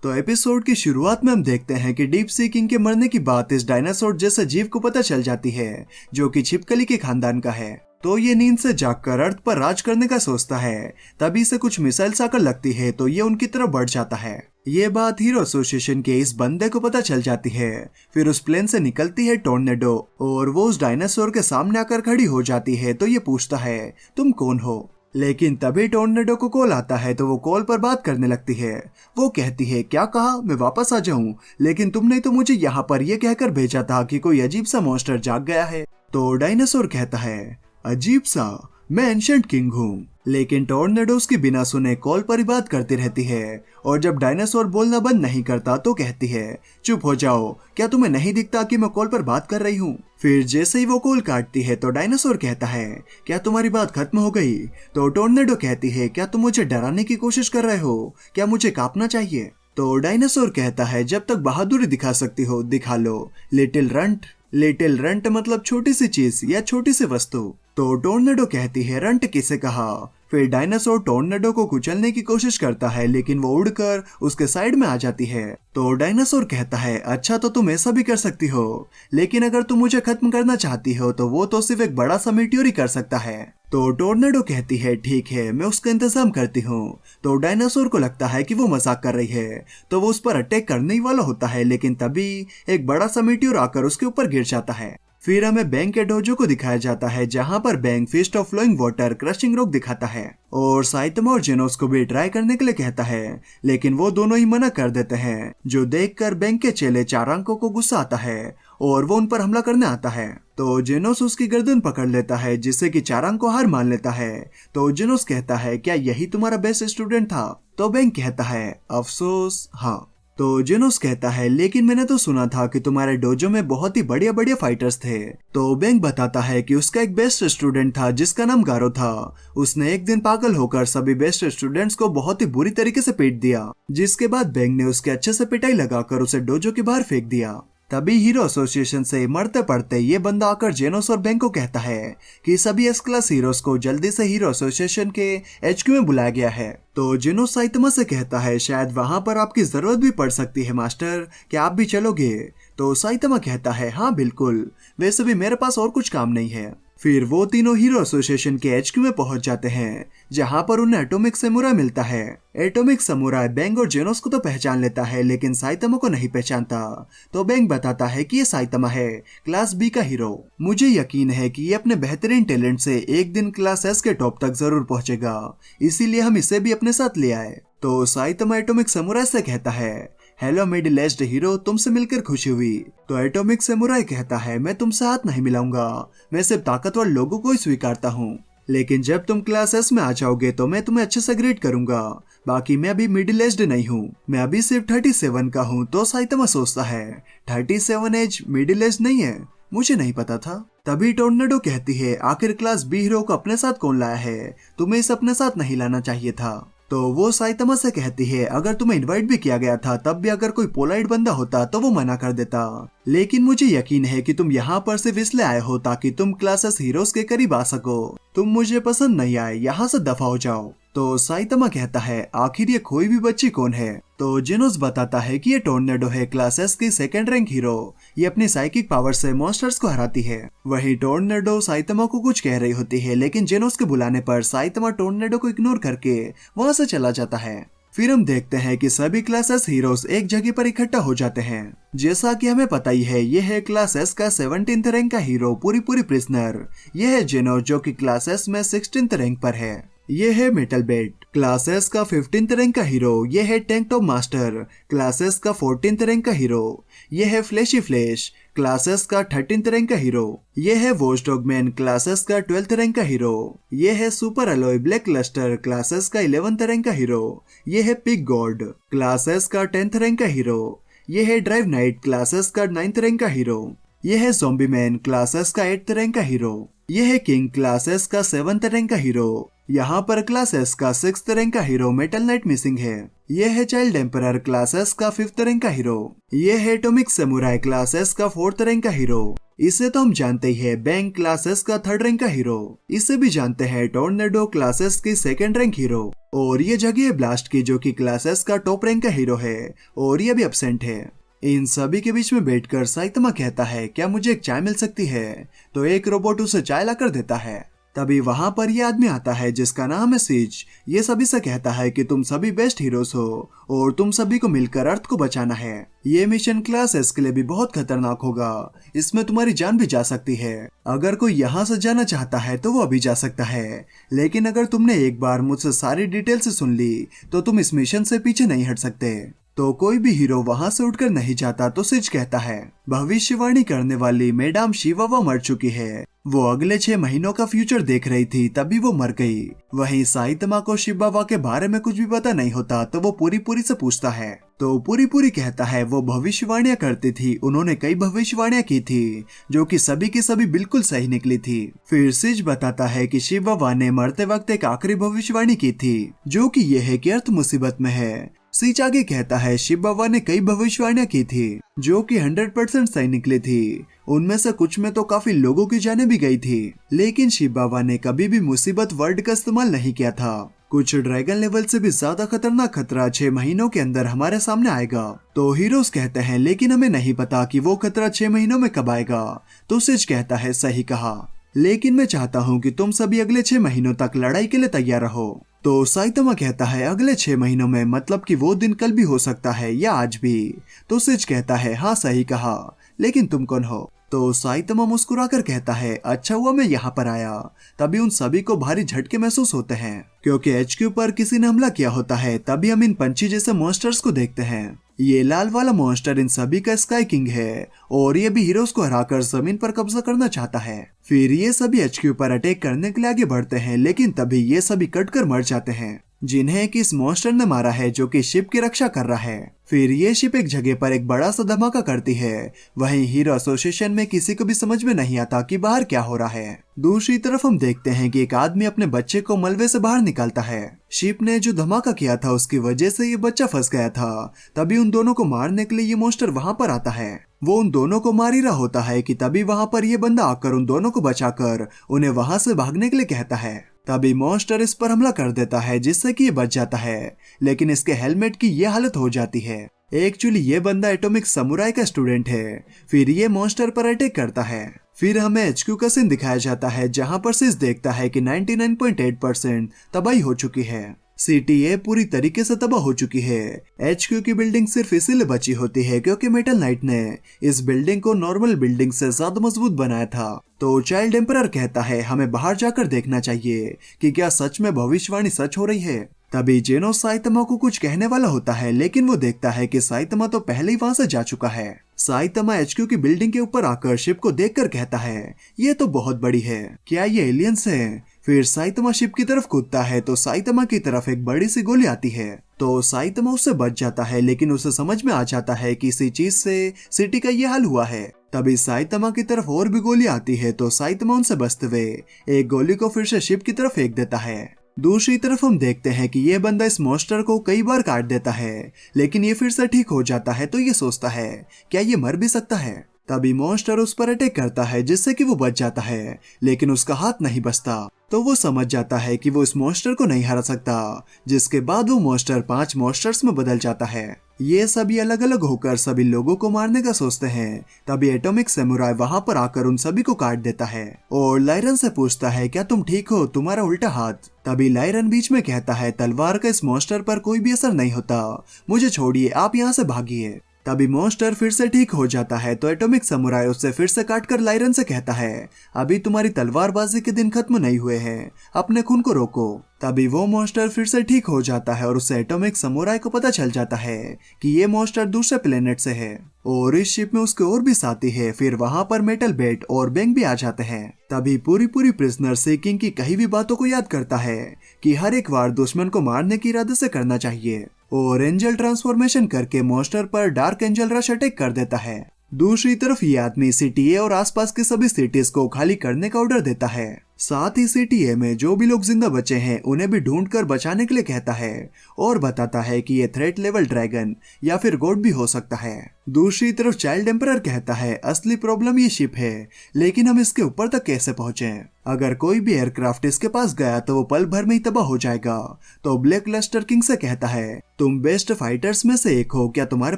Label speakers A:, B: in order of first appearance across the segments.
A: तो एपिसोड की शुरुआत में हम देखते हैं कि डीप सी किंग के मरने की बात इस डायनासोर जैसे जीव को पता चल जाती है जो कि छिपकली के खानदान का है। तो ये नींद से जागकर अर्थ पर राज करने का सोचता है। तभी से कुछ मिसाइल्स आकर लगती है तो ये उनकी तरफ बढ़ जाता है। ये बात हीरो एसोसिएशन के इस बंदे को पता चल जाती है। फिर उस प्लेन से निकलती है टोर्नेडो और वो उस डायनासोर के सामने आकर खड़ी हो जाती है। तो ये पूछता है तुम कौन हो। लेकिन तभी टोर्नेडो को कॉल आता है तो वो कॉल पर बात करने लगती है। वो कहती है क्या कहा, मैं वापस आ जाऊं, लेकिन तुमने तो मुझे यहाँ पर ये कहकर भेजा था कि कोई अजीब सा मॉन्स्टर जाग गया है। तो डायनासोर कहता है अजीब सा, मैं एंशिएंट किंग हूँ। लेकिन टोर्नेडो उसकी बिना सुने कॉल पर ही बात करती रहती है और जब डायनासोर बोलना बंद नहीं करता तो कहती है चुप हो जाओ, क्या तुम्हें नहीं दिखता कि मैं कॉल पर बात कर रही हूँ। फिर जैसे ही वो कॉल काटती है तो डायनासोर कहता है क्या तुम्हारी बात खत्म हो गई। तो टोर्नेडो कहती है क्या तुम मुझे डराने की कोशिश कर रहे हो, क्या मुझे कांपना चाहिए। तो डायनासोर कहता है जब तक बहादुरी दिखा सकती हो दिखा लो। लिटिल रंट मतलब छोटी सी चीज या छोटी सी वस्तु। तो टोर्नेडो कहती है रंट किसे कहा। फिर डायनासोर टोर्नेडो को कुचलने की कोशिश करता है लेकिन वो उड़कर उसके साइड में आ जाती है। तो डायनासोर कहता है अच्छा तो तुम ऐसा भी कर सकती हो, लेकिन अगर तुम मुझे खत्म करना चाहती हो तो वो तो सिर्फ एक बड़ा सा मीटियोर ही कर सकता है। तो टोर्नेडो कहती है ठीक है, मैं उसका इंतजाम करती हूँ। तो डायनासोर को लगता है कि वो मजाक कर रही है तो वो उस पर अटैक करने ही वाला होता है, लेकिन तभी एक बड़ा सा मीटियोर आकर उसके ऊपर गिर जाता है। फिर हमें बैंक के डोजो को दिखाया जाता है जहां पर bank fist of flowing water crushing rock दिखाता है और साइतमा और जेनोस को भी ट्राई करने के लिए कहता है, लेकिन वो दोनों ही मना कर देते हैं। जो देखकर बैंक के चेले चारांको को गुस्सा आता है और वो उन पर हमला करने आता है। तो जेनोस उसकी गर्दन पकड़ लेता है जिससे कि चारांको हार मान लेता है। तो जेनोस कहता है क्या यही तुम्हारा बेस्ट स्टूडेंट था। तो बैंक कहता है अफसोस हाँ। तो जेनोस कहता है लेकिन मैंने तो सुना था कि तुम्हारे डोजो में बहुत ही बढ़िया बढ़िया फाइटर्स थे। तो बैंक बताता है कि उसका एक बेस्ट स्टूडेंट था जिसका नाम गारो था। उसने एक दिन पागल होकर सभी बेस्ट स्टूडेंट्स को बहुत ही बुरी तरीके से पीट दिया, जिसके बाद बैंक ने उसके अच्छे से पिटाई लगाकर उसे डोजो के बाहर फेंक दिया। तभी हीरो एसोसिएशन से मरते पड़ते ये बंदा आकर जेनोस और बैंक को कहता है कि सभी एस क्लास हीरोज को जल्दी से हीरो एसोसिएशन के एचक्यू में बुलाया गया है। तो जेनोस साइतमा से कहता है शायद वहां पर आपकी जरूरत भी पड़ सकती है मास्टर, क्या आप भी चलोगे। तो साइतमा कहता है हाँ बिल्कुल, वैसे भी मेरे पास और कुछ काम नहीं है। फिर वो तीनों हीरो एसोसिएशन के एचक्यू में पहुंच जाते हैं जहां पर उन्हें एटॉमिक समुराई मिलता है। एटॉमिक समुराई बैंक और जेनोस को तो पहचान लेता है लेकिन साइतमा को नहीं पहचानता। तो बैंक बताता है कि ये साइतमा है, क्लास बी का हीरो। मुझे यकीन है कि ये अपने बेहतरीन टैलेंट से एक दिन क्लास एस के टॉप तक जरूर पहुंचेगा, इसीलिए हम इसे भी अपने साथ ले आए। तो साइतमा एटॉमिक समुराई से कहता है हेलो मिडिल एज्ड हीरो, तुमसे मिलकर खुशी हुई। तो एटॉमिक समुराई कहता है मैं तुमसे हाथ नहीं मिलाऊंगा, मैं सिर्फ ताकतवर लोगों को ही स्वीकारता हूँ, लेकिन जब तुम क्लास एस में आ जाओगे तो मैं तुम्हें अच्छे से ग्रेड करूंगा। बाकी मैं अभी मिडिल एज्ड नहीं हूँ, मैं अभी सिर्फ 37 का हूँ। तो साइतमा सोचता है 37 एज मिडिल एज नहीं है, मुझे नहीं पता था। तभी टोर्नेडो कहती है आखिर क्लास बी हीरो को अपने साथ कौन लाया है, तुम्हें इसे अपने साथ नहीं लाना चाहिए था। तो वो साइतमा से कहती है अगर तुम्हें इनवाइट भी किया गया था तब भी अगर कोई पोलाइट बंदा होता तो वो मना कर देता, लेकिन मुझे यकीन है कि तुम यहाँ पर सिर्फ इसलिए आए हो ताकि तुम क्लासेस हीरोज के करीब आ सको। तुम मुझे पसंद नहीं आए, यहाँ से दफा हो जाओ। तो साइतमा कहता है आखिर ये खोई भी बच्ची कौन है। तो जेनोस बताता है कि ये टोर्नेडो है, क्लास एस की सेकंड रैंक हीरो। ये अपनी साइकिक पावर से मॉन्स्टर्स को हराती है। वही टोर्नेडो साइतमा को कुछ कह रही होती है लेकिन जेनोस के बुलाने पर साइतमा टोर्नेडो को इग्नोर करके वहां से चला जाता है। फिर हम देखते हैं कि सभी क्लास एस हीरोज एक जगह पर इकट्ठा हो जाते हैं। जैसा कि हमें पता ही है ये है क्लास एस का 17th रैंक का हीरो पूरी प्रिजनर। ये है जेनोस जो कि क्लास एस में 16th रैंक पर है। ये है मेटल बेट, क्लास एस का 15th रैंक का हीरो। ये है tank top master, class S का 14th रैंक का हीरो। ये है फ्लैशी फ्लैश, क्लास एस का 13th रैंक का हीरो। ये है वॉचडॉग मैन, क्लास एस का 12th रैंक का हीरो। ये है super alloy black lustre, class S का 11th रैंक का हीरो। ये है पिग गॉड, क्लास एस का 10th रैंक का हीरो। ये है ड्राइव नाइट, क्लास एस का 9th रैंक का हीरो। ये है ज़ॉम्बी मैन, क्लास एस का 8th रैंक का हीरो। ये है किंग, क्लास एस का 7th रैंक का हीरो। यहाँ पर क्लास एस का 6th रैंक का हीरो मेटल नाइट मिसिंग है। ये है चाइल्ड एम्परर, क्लास एस का 5th रैंक का हीरो। ये है एटॉमिक समुराई, क्लास एस का 4th रैंक का हीरो। इसे तो हम जानते ही है, बैंक क्लासेस का 3rd रैंक का हीरो। इसे भी जानते हैं टोर्नेडो क्लासेस की 2nd रैंक हीरो। और ये जगह है ब्लास्ट की, जो कि क्लासेस का टॉप रैंक का हीरो है और ये भी एब्सेंट है। इन सभी के बीच में बैठकर साइतमा कहता है, क्या मुझे एक चाय मिल सकती है? तो एक रोबोट उसे चाय लाकर देता है। तभी वहां पर ये आदमी आता है जिसका नाम है सिज। ये सभी से कहता है कि तुम सभी बेस्ट हीरोज हो और तुम सभी को मिलकर अर्थ को बचाना है। ये मिशन क्लास एस के लिए भी बहुत खतरनाक होगा, इसमें तुम्हारी जान भी जा सकती है। अगर कोई यहाँ से जाना चाहता है तो वो अभी जा सकता है, लेकिन अगर तुमने एक बार मुझसे सारी डिटेल से सुन ली तो तुम इस मिशन से पीछे नहीं हट सकते। तो कोई भी हीरो वहां से उठकर नहीं जाता तो सिज कहता है, भविष्यवाणी करने वाली मैडम शिवावा मर चुकी है। वो अगले 6 महीनों का फ्यूचर देख रही थी, तभी वो मर गई। वहीं साइतमा को शिवावा के बारे में कुछ भी पता नहीं होता, तो वो पूरी से पूछता है। तो पूरी कहता है वो भविष्यवाणियां करती थी, उन्होंने कई भविष्यवाणियां की थी जो कि सभी की सभी बिल्कुल सही निकली थी। फिर सिज बताता है कि शिवावा ने मरते वक्त एक आखिरी भविष्यवाणी की थी, जो कि ये है कि अर्थ मुसीबत में है। सिज आगे कहता है, शिवावा ने कई भविष्यवाणियां की थी जो कि 100% सही निकली थी। उनमें से कुछ में तो काफी लोगों की जानें भी गई थी, लेकिन शिवावा ने कभी भी मुसीबत वर्ड का इस्तेमाल नहीं किया था। कुछ ड्रैगन लेवल से भी ज्यादा खतरनाक खतरा 6 महीनों के अंदर हमारे सामने आएगा। तो हीरोज कहते हैं, लेकिन हमें नहीं पता कि वो खतरा 6 महीनों में कब आएगा। तो सिज कहता है, सही कहा, लेकिन मैं चाहता हूँ कि तुम सभी अगले 6 महीनों तक लड़ाई के लिए तैयार रहो। तो साइतमा कहता है, अगले 6 महीनों में मतलब कि वो दिन कल भी हो सकता है या आज भी। तो सिज कहता है, हाँ सही कहा, लेकिन तुम कौन हो? तो साइतमा मुस्कुराकर कहता है, अच्छा हुआ मैं यहाँ पर आया। तभी उन सभी को भारी झटके महसूस होते हैं, क्योंकि HQ पर किसी ने हमला किया होता है। तभी हम इन पंछी जैसे मॉन्स्टर्स को देखते हैं। ये लाल वाला मॉन्स्टर इन सभी का स्काई किंग है और ये भी हीरोज को हराकर जमीन पर कब्जा करना चाहता है। फिर ये सभी HQ पर अटैक करने के लिए आगे बढ़ते हैं, लेकिन तभी ये सभी कटकर मर जाते हैं, जिन्हें कि इस मॉन्स्टर ने मारा है, जो कि शिप की रक्षा कर रहा है। फिर ये शिप एक जगह पर एक बड़ा सा धमाका करती है। वहीं हीरो एसोसिएशन में किसी को भी समझ में नहीं आता कि बाहर क्या हो रहा है। दूसरी तरफ हम देखते हैं कि एक आदमी अपने बच्चे को मलबे से बाहर निकालता है। शिप ने जो धमाका किया था उसकी वजह से ये बच्चा फंस गया था। तभी उन दोनों को मारने के लिए ये मॉन्स्टर वहां पर आता है। वो उन दोनों को मार ही रहा होता है कि तभी वहां पर ये बंदा आकर उन दोनों को बचाकर उन्हें वहां से भागने के लिए कहता है। तभी मॉन्स्टर इस पर हमला कर देता है, जिससे कि ये बच जाता है, लेकिन इसके हेलमेट की ये हालत हो जाती है। एक्चुअली ये बंदा एटॉमिक समुराई का स्टूडेंट है। फिर ये मॉन्स्टर पर अटैक करता है। फिर हमें HQ का सीन दिखाया जाता है, जहां पर सिज देखता है कि 99.8% तबाही हो चुकी है। CTA पूरी तरीके से तबाह हो चुकी है। HQ की बिल्डिंग सिर्फ इसीलिए बची होती है क्योंकि मेटल नाइट ने इस बिल्डिंग को नॉर्मल बिल्डिंग से ज्यादा मजबूत बनाया था। तो चाइल्ड एम्परर कहता है, हमें बाहर जाकर देखना चाहिए कि क्या सच में भविष्यवाणी सच हो रही है। तभी जेनो साइतमा को कुछ कहने वाला होता है, लेकिन वो देखता है कि साइतमा तो पहले ही वहां से जा चुका है। साइतमा HQ की बिल्डिंग के ऊपर आकर शिप को देखकर कहता है, ये तो बहुत बड़ी है, क्या ये एलियंस है? फिर साइतमा शिप की तरफ कूदता है तो साइतमा की तरफ एक बड़ी सी गोली आती है। तो साइतमा उससे बच जाता है, लेकिन उसे समझ में आ जाता है कि इसी चीज से सिटी का ये हाल हुआ है। तभी साइतमा की तरफ और भी गोली आती है, तो साइतमा उनसे बचते हुए एक गोली को फिर से शिप की तरफ फेंक देता है। दूसरी तरफ हम देखते हैं कि ये बंदा इस मॉन्स्टर को कई बार काट देता है, लेकिन ये फिर से ठीक हो जाता है। तो ये सोचता है, क्या ये मर भी सकता है? तभी मॉन्स्टर उस पर अटैक करता है, जिससे कि वो बच जाता है, लेकिन उसका हाथ नहीं बचता। तो वो समझ जाता है कि वो इस मॉन्स्टर को नहीं हरा सकता, जिसके बाद वो मॉन्स्टर 5 मॉन्स्टर्स में बदल जाता है। ये सभी अलग अलग होकर सभी लोगों को मारने का सोचते हैं। तभी एटॉमिक सैमुराई वहां पर आकर उन सभी को काट देता है और लायरन से पूछता है, क्या तुम ठीक हो? तुम्हारा उल्टा हाथ। तभी लायरन बीच में कहता है, तलवार का इस मॉन्स्टर पर कोई भी असर नहीं होता, मुझे छोड़िए, आप यहाँ से भागिए। तभी मॉन्स्टर फिर से ठीक हो जाता है। तो एटॉमिक समुराई उससे फिर से काटकर लायरन से कहता है, अभी तुम्हारी तलवारबाजी के दिन खत्म नहीं हुए हैं, अपने खून को रोको। तभी वो मॉन्स्टर फिर से ठीक हो जाता है और उससे एटॉमिक समुराई को पता चल जाता है कि ये मॉन्स्टर दूसरे प्लेनेट से है और इस शिप में उसके और भी साथी है। फिर वहां पर मेटल बेट और बैंक भी आ जाते हैं। तभी पूरी प्रिजनर सीकिंग की कही भी बातों को याद करता है कि हर एक बार दुश्मन को मारने की इरादे से करना चाहिए और एंजल ट्रांसफॉर्मेशन करके मॉन्स्टर पर डार्क एंजल रश अटैक कर देता है। दूसरी तरफ ये आदमी CTA और आसपास के सभी सिटीज को खाली करने का ऑर्डर देता है। साथ ही CTA में जो भी लोग जिंदा बचे हैं उन्हें भी ढूंढकर बचाने के लिए कहता है और बताता है कि ये थ्रेट लेवल ड्रैगन या फिर गॉड भी हो सकता है। दूसरी तरफ चाइल्ड एम्परर कहता है असली प्रॉब्लम ये शिप है, लेकिन हम इसके ऊपर तक कैसे पहुंचे? अगर कोई भी एयरक्राफ्ट इसके पास गया तो वो पल भर में ही तबाह हो जाएगा। तो ब्लैक लस्टर किंग से कहता है तुम बेस्ट फाइटर्स में से एक हो, क्या तुम्हारे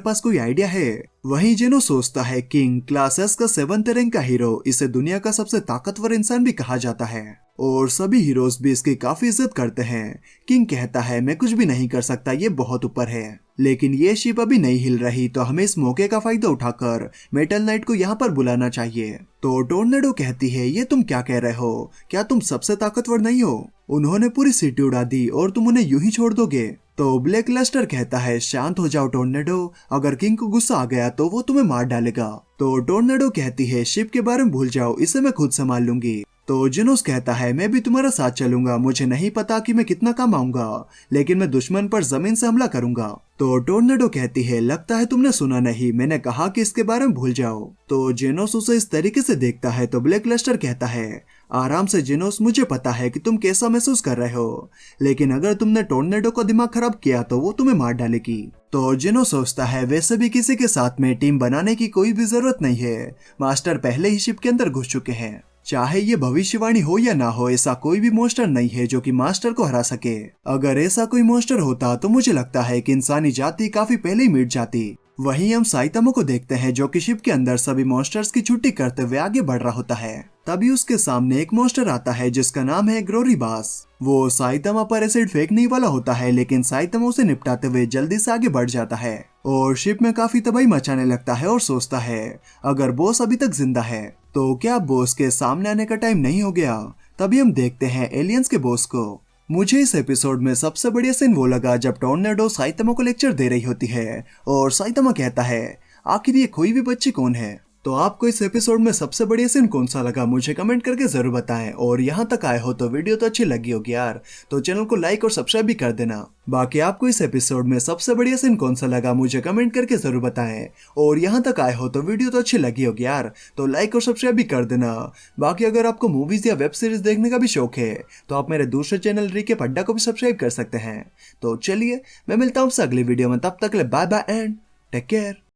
A: पास कोई आइडिया है? वहीं जेनो सोचता है किंग क्लास एस का 7th रैंक का हीरो, इसे दुनिया का सबसे ताकतवर इंसान भी कहा जाता है और सभी हीरोज भी इसकी काफी इज्जत करते हैं। किंग कहता है मैं कुछ भी नहीं कर सकता, ये बहुत ऊपर है। लेकिन ये शिप अभी नहीं हिल रही, तो हमें इस मौके का फायदा उठाकर मेटल नाइट को यहाँ पर बुलाना चाहिए। तो टोर्नेडो कहती है ये तुम क्या कह रहे हो, क्या तुम सबसे ताकतवर नहीं हो? उन्होंने पूरी सिटी उड़ा दी और तुम उन्हें यूं ही छोड़ दोगे? तो ब्लैक लस्टर कहता है शांत हो जाओ टोर्नेडो, अगर किंग को गुस्सा आ गया तो वो तुम्हें मार डालेगा। तो टोर्नेडो कहती है शिप के बारे में भूल जाओ, इसे मैं खुद संभाल लूंगी। तो जेनोस कहता है मैं भी तुम्हारा साथ चलूंगा, मुझे नहीं पता कि मैं कितना काम आऊंगा, लेकिन मैं दुश्मन पर जमीन से हमला करूंगा। तो टोर्नेडो कहती है लगता है तुमने सुना नहीं, मैंने कहा कि इसके बारे में भूल जाओ। तो जेनोस उसे इस तरीके से देखता है तो ब्लैक लस्टर कहता है आराम से जेनोस, मुझे पता है कि तुम कैसा महसूस कर रहे हो, लेकिन अगर तुमने टोर्नेडो का दिमाग खराब किया तो वो तुम्हें मार डालेगी। तो जेनो सोचता है वैसे भी किसी के साथ में टीम बनाने की कोई भी जरूरत नहीं है, मास्टर पहले ही शिप के अंदर घुस चुके हैं। चाहे ये भविष्यवाणी हो या ना हो, ऐसा कोई भी मॉन्स्टर नहीं है जो कि मास्टर को हरा सके। अगर ऐसा कोई मॉन्स्टर होता तो मुझे लगता है कि इंसानी जाति काफी पहले ही मिट जाती। वहीं हम साइतामा को देखते हैं जो कि शिप के अंदर सभी मॉन्स्टर्स की छुट्टी करते हुए आगे बढ़ रहा होता है। तभी उसके सामने एक मॉन्स्टर आता है जिसका नाम है ग्रोरीबास। वो साइतामा पर एसिड फेंकने वाला होता है, लेकिन साइतामा उसे निपटाते हुए जल्दी से आगे बढ़ जाता है और शिप में काफी तबाही मचाने लगता है और सोचता है अगर बॉस अभी तक जिंदा है तो क्या बॉस के सामने आने का टाइम नहीं हो गया। तभी हम देखते हैं एलियंस के बॉस को। मुझे इस एपिसोड में सबसे बढ़िया सीन वो लगा जब टोर्नेडो साइतामा को लेक्चर दे रही होती है और साइतामा कहता है आखिर ये खोई हुई बच्ची कौन है। तो आपको इस एपिसोड में सबसे बढ़िया सीन कौन सा लगा मुझे कमेंट करके जरूर बताएं, और यहाँ तक आए हो तो वीडियो तो अच्छी लगी होगी यार, तो चैनल को लाइक और सब्सक्राइब भी कर देना। बाकी आपको इस एपिसोड में सबसे बढ़िया सीन कौन सा लगा मुझे कमेंट करके जरूर बताएं, और यहाँ तक आए हो तो वीडियो तो अच्छी लगी होगी यार, तो लाइक और सब्सक्राइब भी कर देना। बाकी अगर आपको मूवीज या वेब सीरीज देखने का भी शौक है तो आप मेरे दूसरे चैनल रिके अड्डा को भी सब्सक्राइब कर सकते हैं। तो चलिए मैं मिलता हूँ आपसे अगली वीडियो में, तब तक ले bye bye and take care.